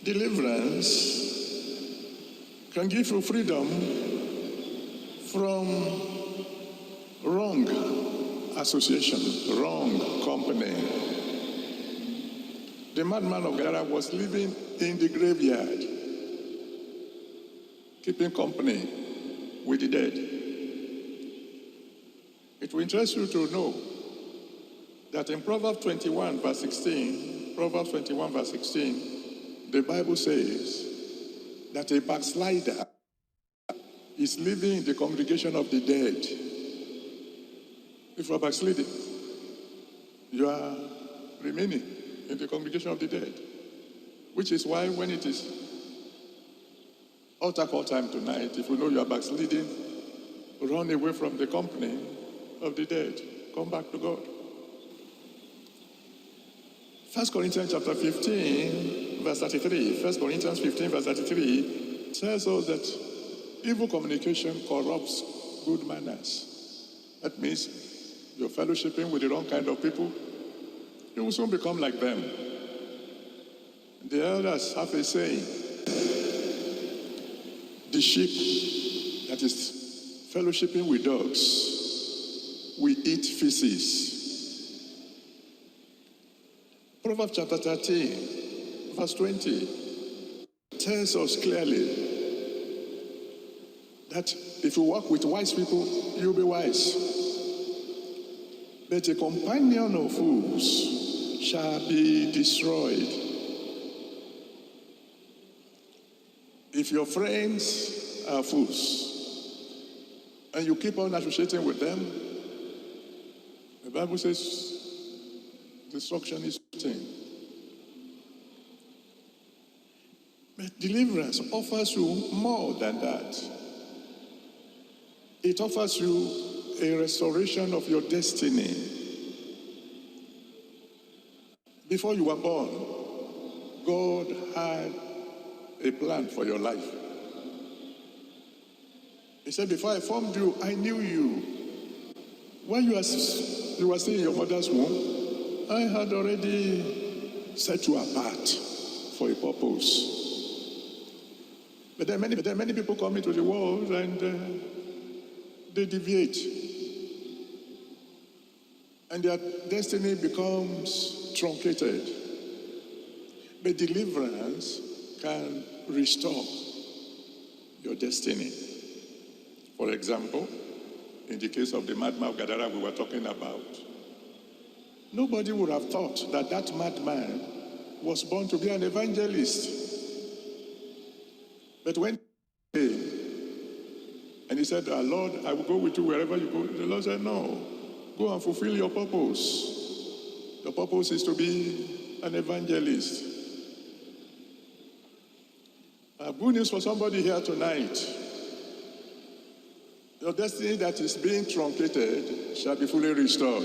Deliverance can give you freedom from wrong association, wrong company. The madman of Gadara was living in the graveyard, keeping company with the dead. It will interest you to know that in Proverbs 21, verse 16, the Bible says that a backslider is living in the congregation of the dead. If you are backsliding, you are remaining in the congregation of the dead. Which is why when it is altar call time tonight, if you know you are backsliding, run away from the company of the dead. Come back to God. 1 Corinthians chapter 15, verse 33. 1 Corinthians 15, verse 33 tells us that evil communication corrupts good manners. That means you're fellowshipping with the wrong kind of people, you will soon become like them. The elders have a saying, the sheep that is fellowshipping with dogs will eat feces. Proverbs chapter 13, verse 20 tells us clearly that if you walk with wise people, you'll be wise. But a companion of fools shall be destroyed. If your friends are fools and you keep on associating with them, the Bible says destruction is certain. But deliverance offers you more than that. It offers you a restoration of your destiny. Before you were born, God had a plan for your life. He said, before I formed you, I knew you. When you were still in your mother's womb, I had already set you apart for a purpose. But there are many people come into the world and they deviate. And their destiny becomes truncated. But deliverance can restore your destiny. For example, in the case of the madman of Gadara we were talking about, nobody would have thought that that madman was born to be an evangelist. But when he came and he said, Lord, I will go with you wherever you go, the Lord said, no, go and fulfill your purpose. Your purpose is to be an evangelist. Good news for somebody here tonight. Your destiny that is being truncated shall be fully restored.